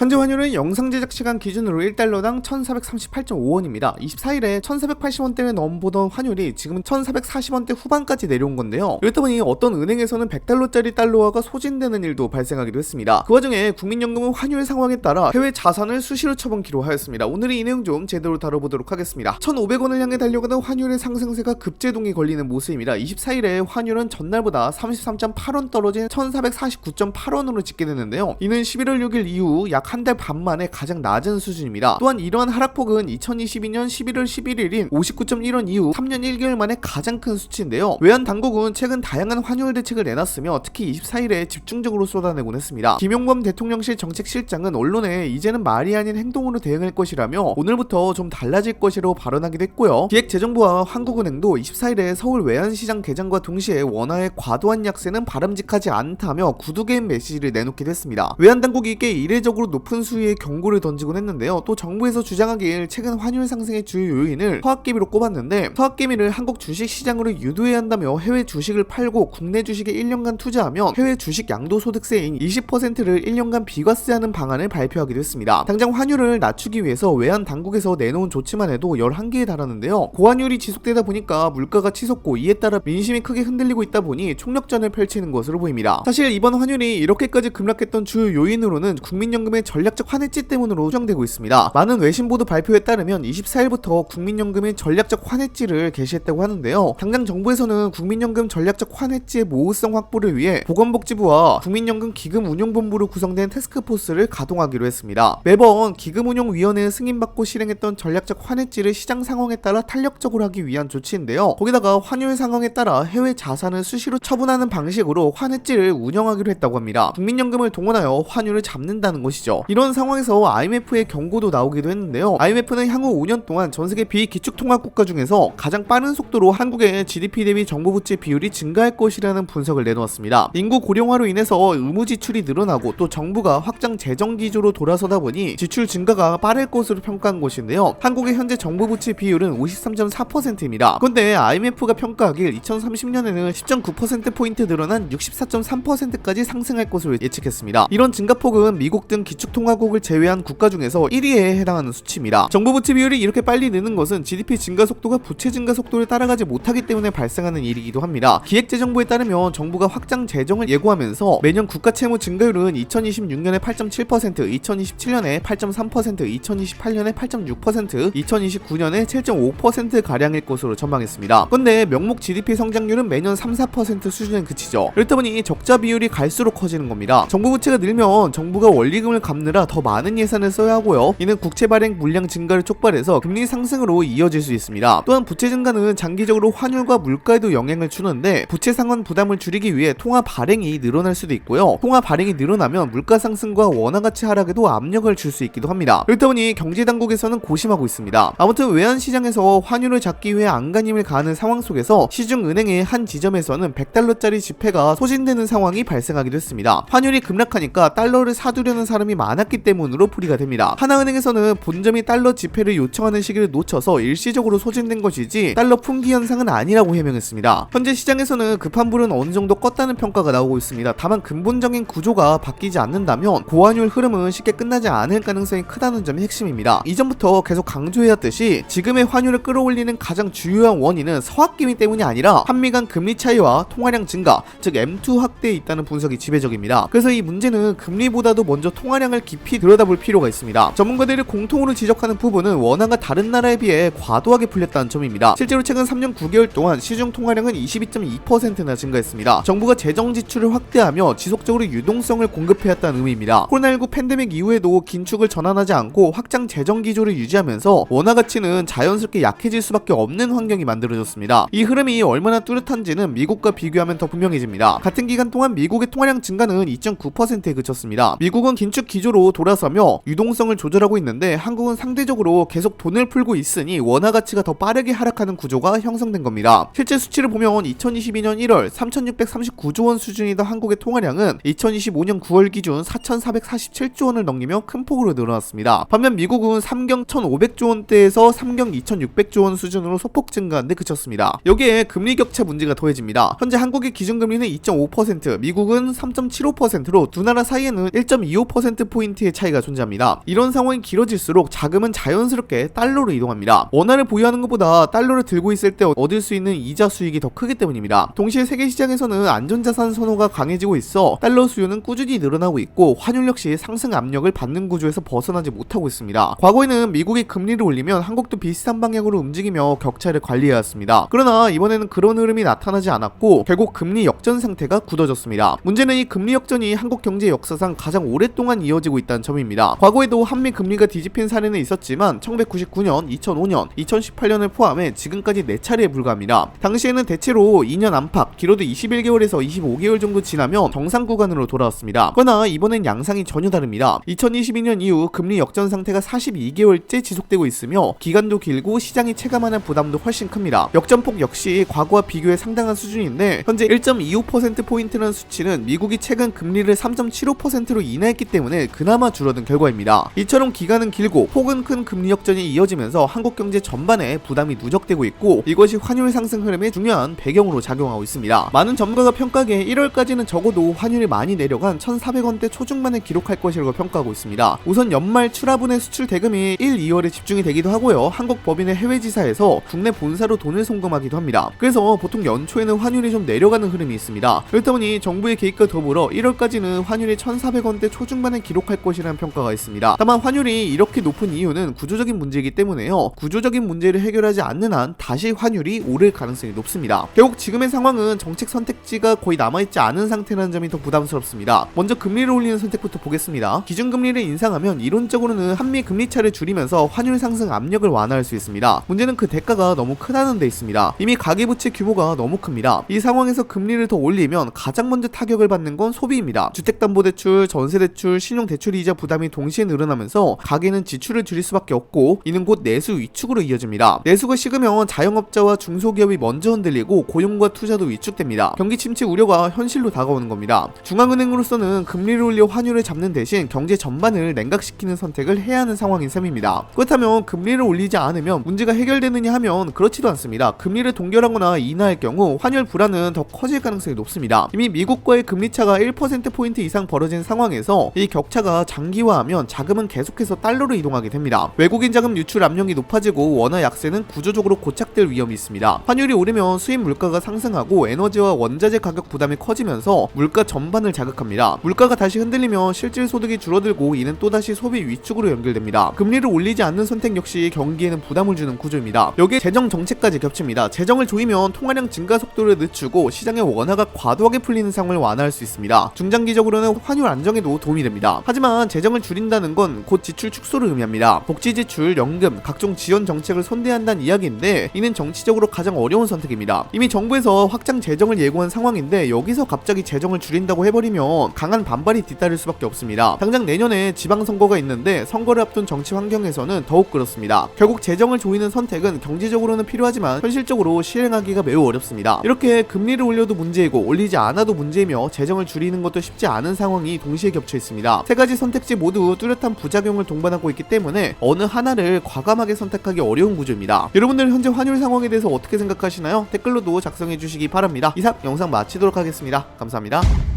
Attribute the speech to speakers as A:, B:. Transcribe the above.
A: 현재 환율은 영상 제작 시간 기준으로 1달러당 1438.5원입니다. 24일에 1480원대를 넘보던 환율이 지금은 1440원대 후반까지 내려온 건데요. 이렇다 보니 어떤 은행에서는 100달러짜리 달러화가 소진되는 일도 발생하기도 했습니다. 그 와중에 국민연금은 환율 상황에 따라 해외 자산을 수시로 처분키로 하였습니다. 오늘 이 내용 좀 제대로 다뤄보도록 하겠습니다. 1,500원을 향해 달려가던 환율의 상승세가 급제동이 걸리는 모습입니다. 24일에 환율은 전날보다 33.8원 떨어진 1449.8원으로 집계 됐는데요. 이는 11월 6일 이후 약 한 달 반 만에 가장 낮은 수준입니다. 또한 이러한 하락폭은 2022년 11월 11일인 59.1원 이후 3년 1개월 만에 가장 큰 수치인데요. 외환 당국은 최근 다양한 환율 대책을 내놨으며 특히 24일에 집중적으로 쏟아내곤 했습니다. 김용범 대통령실 정책실장은 언론에 이제는 말이 아닌 행동으로 대응할 것이라며 오늘부터 좀 달라질 것이라고 발언하기도 했고요. 기획재정부와 한국은행도 24일에 서울 외환시장 개장과 동시에 원화의 과도한 약세는 바람직하지 않다며 구두 개인 메시지를 내놓기도 했습니다. 외환 당국이 꽤 이례적으로 높은 수위의 경고를 던지곤 했는데요. 또 정부에서 주장하길 최근 환율 상승의 주요 요인을 서학개미로 꼽았는데 서학개미를 한국 주식시장으로 유도해야 한다며 해외 주식을 팔고 국내 주식에 1년간 투자하면 해외 주식 양도소득세인 20%를 1년간 비과세하는 방안을 발표하기도 했습니다. 당장 환율을 낮추기 위해서 외환 당국에서 내놓은 조치만 해도 11개에 달하는데요. 고환율이 지속되다 보니까 물가가 치솟고 이에 따라 민심이 크게 흔들리고 있다 보니 총력전을 펼치는 것으로 보입니다. 사실 이번 환율이 이렇게까지 급락했던 주요 요인으로는 국민연금의 전략적 환해지 때문으로 추정되고 있습니다. 많은 외신보도 발표에 따르면 24일부터 국민연금의 전략적 환해지를 개시했다고 하는데요. 당장 정부에서는 국민연금 전략적 환해지의 모호성 확보를 위해 보건복지부와 국민연금 기금운용본부로 구성된 태스크포스를 가동하기로 했습니다. 매번 기금운용위원회의 승인받고 실행했던 전략적 환해지를 시장 상황에 따라 탄력적으로 하기 위한 조치인데요. 거기다가 환율 상황에 따라 해외 자산을 수시로 처분하는 방식으로 환해지를 운영하기로 했다고 합니다. 국민연금을 동원하여 환율을 잡는다는 것이죠. 이런 상황에서 IMF의 경고도 나오기도 했는데요. IMF는 향후 5년 동안 전세계 비기축통화국가 중에서 가장 빠른 속도로 한국의 GDP 대비 정부부채 비율이 증가할 것이라는 분석을 내놓았습니다. 인구 고령화로 인해서 의무 지출이 늘어나고 또 정부가 확장 재정 기조로 돌아서다 보니 지출 증가가 빠를 것으로 평가한 것인데요. 한국의 현재 정부부채 비율은 53.4%입니다. 그런데 IMF가 평가하길 2030년에는 10.9%포인트 늘어난 64.3%까지 상승할 것으로 예측했습니다. 이런 증가폭은 미국 등 기축통화국을 제외한 국가 중에서 1위에 해당하는 수치입니다. 정부부채 비율이 이렇게 빨리 느는 것은 GDP 증가 속도가 부채 증가 속도를 따라가지 못하기 때문에 발생하는 일이기도 합니다. 기획재정부에 따르면 정부가 확장 재정을 예고하면서 매년 국가채무 증가율은 2026년에 8.7%, 2027년에 8.3%, 2028년에 8.6%, 2029년에 7.5%가량일 것으로 전망했습니다. 그런데 명목 GDP 성장률은 매년 3-4% 수준에 그치죠. 그렇다 보니 적자 비율이 갈수록 커지는 겁니다. 정부 부채가 늘면 정부가 원리금을 갚느라 더 많은 예산을 써야 하고요. 이는 국채 발행 물량 증가를 촉발해서 금리 상승으로 이어질 수 있습니다. 또한 부채 증가는 장기적으로 환율과 물가에도 영향을 주는데 부채 상환 부담을 줄이기 위해 통화 발행이 늘어날 수도 있고요. 통화 발행이 늘어나면 물가 상승과 원화 가치 하락에도 압력을 줄 수 있기도 합니다. 그렇다 보니 경제당국에서는 고심하고 있습니다. 아무튼 외환시장에서 환율을 잡기 위해 안간힘을 가하는 상황 속에서 시중은행의 한 지점에서는 100달러짜리 지폐가 소진되는 상황이 발생하기도 했습니다. 환율이 급락하니까 달러를 사두려는 사람이 많았기 때문으로 풀이가 됩니다. 하나은행에서는 본점이 달러 지폐를 요청하는 시기를 놓쳐서 일시적으로 소진된 것이지 달러 풍기 현상은 아니라고 해명했습니다. 현재 시장에서는 급한 불은 어느 정도 껐다는 평가가 나오고 있습니다. 다만 근본적인 구조가 바뀌지 않는다면 고환율 흐름은 쉽게 끝나지 않을 가능성이 크다는 점이 핵심입니다. 이전부터 계속 강조해왔듯이 지금의 환율을 끌어올리는 가장 주요한 원인은 서학기미 때문이 아니라 한미 간 금리 차이와 통화량 증가, 즉 M2 확대에 있다는 분석이 지배적입니다. 그래서 이 문제는 금리보다도 먼저 통화량을 깊이 들여다볼 필요가 있습니다. 전문가들이 공통으로 지적하는 부분은 원화가 다른 나라에 비해 과도하게 풀렸다는 점입니다. 실제로 최근 3년 9개월 동안 시중 통화량은 22.2%나 증가했습니다. 정부가 재정 지출을 확대하며 지속적으로 유동성을 공급해왔다는 의미입니다. 코로나19 팬데믹 이후에도 긴축을 전환하지 않고 확장 재정 기조를 유지하면서 원화 가치는 자연스럽게 약해질 수밖에 없는 환경이 만들어졌습니다. 이 흐름이 얼마나 뚜렷한지는 미국과 비교하면 더 분명해집니다. 같은 기간 동안 미국의 통화량 증가는 2.9%에 그쳤습니다. 미국은 긴축 기조로 돌아서며 유동성을 조절하고 있는데 한국은 상대적으로 계속 돈을 풀고 있으니 원화 가치가 더 빠르게 하락하는 구조가 형성된 겁니다. 실제 수치를 보면 2022년 1월 3,639조 원 수준이던 한국의 통화량은 2025년 9월 기준 4,447조 원을 넘기며 큰 폭으로 늘어났습니다. 반면 미국은 3경 1,500조 원대에서 3경 2,600조 원 수준으로 소폭 증가한 데 그쳤습니다. 여기에 금리 격차 문제가 더해집니다. 현재 한국의 기준금리는 2.5%, 미국은 3.75%로 두 나라 사이에는 1.25% 포인트의 차이가 존재합니다. 이런 상황이 길어질수록 자금은 자연스럽게 달러로 이동합니다. 원화를 보유하는 것보다 달러를 들고 있을 때 얻을 수 있는 이자 수익이 더 크기 때문입니다. 동시에 세계 시장에서는 안전자산 선호가 강해지고 있어 달러 수요는 꾸준히 늘어나고 있고 환율 역시 상승 압력을 받는 구조에서 벗어나지 못하고 있습니다. 과거에는 미국이 금리를 올리면 한국도 비슷한 방향으로 움직이며 격차를 관리해왔습니다. 그러나 이번에는 그런 흐름이 나타나지 않았고 결국 금리 역전 상태가 굳어졌습니다. 문제는 이 금리 역전이 한국 경제 역사상 가장 오랫동안 이어지고 있다는 점입니다. 과거에도 한미 금리가 뒤집힌 사례는 있었지만 1999년, 2005년, 2018년을 포함해 지금까지 4차례에 불과합니다. 당시에는 대체로 2년 안팎, 길어도 21개월에서 25개월 정도 지나면 정상 구간으로 돌아왔습니다. 그러나 이번엔 양상이 전혀 다릅니다. 2022년 이후 금리 역전 상태가 42개월째 지속되고 있으며 기간도 길고 시장이 체감하는 부담도 훨씬 큽니다. 역전폭 역시 과거와 비교해 상당한 수준인데 현재 1.25%포인트라는 수치는 미국이 최근 금리를 3.75%로 인하했기 때문에 그나마 줄어든 결과입니다. 이처럼 기간은 길고 폭은 큰 금리 역전이 이어지면서 한국 경제 전반에 부담이 누적되고 있고 이것이 환율 상승 흐름에 중요한 배경으로 작용하고 있습니다. 많은 전문가가 평가하기에 1월까지는 적어도 환율이 많이 내려간 1,400원대 초중반을 기록할 것이라고 평가하고 있습니다. 우선 연말 출하분의 수출 대금이 1, 2월에 집중이 되기도 하고요. 한국 법인의 해외 지사에서 국내 본사로 돈을 송금하기도 합니다. 그래서 보통 연초에는 환율이 좀 내려가는 흐름이 있습니다. 그렇다 보니 정부의 개입과 더불어 1월까지는 환율이 1,400원대 초중반을 기록할 것이라는 평가가 있습니다. 다만 환율이 이렇게 높은 이유는 구조적인 문제이기 때문에요. 구조적인 문제를 해결하지 않는 한 다시 환율이 오를 가능성이 높습니다. 결국 지금의 상황은 정책 선택지가 거의 남아있지 않은 상태라는 점이 더 부담스럽습니다. 먼저 금리를 올리는 선택부터 보겠습니다. 기준금리를 인상하면 이론적으로는 한미 금리차를 줄이면서 환율 상승 압력을 완화할 수 있습니다. 문제는 그 대가가 너무 크다는 데 있습니다. 이미 가계부채 규모가 너무 큽니다. 이 상황에서 금리를 더 올리면 가장 먼저 타격을 받는 건 소비입니다. 주택담보대출, 전세대출, 신용대출 이자 부담이 동시에 늘어나면서 가계는 지출을 줄일 수밖에 없고 이는 곧 내수 위축으로 이어집니다. 내수가 식으면 자영업자와 중소기업이 먼저 흔들리고 고용과 투자도 위축됩니다. 경기 침체 우려가 현실로 다가오는 겁니다. 중앙은행으로서는 금리를 올려 환율을 잡는 대신 경제 전반을 냉각시키는 선택을 해야 하는 상황인 셈입니다. 그렇다면 금리를 올리지 않으면 문제가 해결되느냐 하면 그렇지도 않습니다. 금리를 동결하거나 인하할 경우 환율 불안은 더 커질 가능성이 높습니다. 이미 미국과의 금리차가 1%포인트 이상 벌어진 상황에서 이 격차가 장기화하면 자금은 계속해서 달러로 이동하게 됩니다. 외국인 자금 유출 압력이 높아지고 원화 약세는 구조적으로 고착될 위험이 있습니다. 환율이 오르면 수입 물가가 상승하고 에너지와 원자재 가격 부담이 커지면서 물가 전반을 자극합니다. 물가가 다시 흔들리면 실질 소득이 줄어들고 이는 또다시 소비 위축으로 연결됩니다. 금리를 올리지 않는 선택 역시 경기에는 부담을 주는 구조입니다. 여기에 재정 정책까지 겹칩니다. 재정을 조이면 통화량 증가 속도를 늦추고 시장의 원화가 과도하게 풀리는 상황을 완화할 수 있습니다. 중장기적으로는 환율 안정에도 도움이 됩니다. 하지만 재정을 줄인다는 건 곧 지출 축소를 의미합니다. 복지 지출, 연금, 각종 지원 정책을 손대한다는 이야기인데 이는 정치적으로 가장 어려운 선택입니다. 이미 정부에서 확장 재정을 예고한 상황인데 여기서 갑자기 재정을 줄인다고 해버리면 강한 반발이 뒤따를 수밖에 없습니다. 당장 내년에 지방선거가 있는데 선거를 앞둔 정치 환경에서는 더욱 그렇습니다. 결국 재정을 조이는 선택은 경제적으로는 필요하지만 현실적으로 실행하기가 매우 어렵습니다. 이렇게 금리를 올려도 문제이고 올리지 않아도 문제이며 재정을 줄이는 것도 쉽지 않은 상황이 동시에 겹쳐 있습니다. 세 가지 선택지 모두 뚜렷한 부작용을 동반하고 있기 때문에 어느 하나를 과감하게 선택하기 어려운 구조입니다. 여러분들 현재 환율 상황에 대해서 어떻게 생각하시나요? 댓글로도 작성해 주시기 바랍니다. 이상 영상 마치도록 하겠습니다. 감사합니다.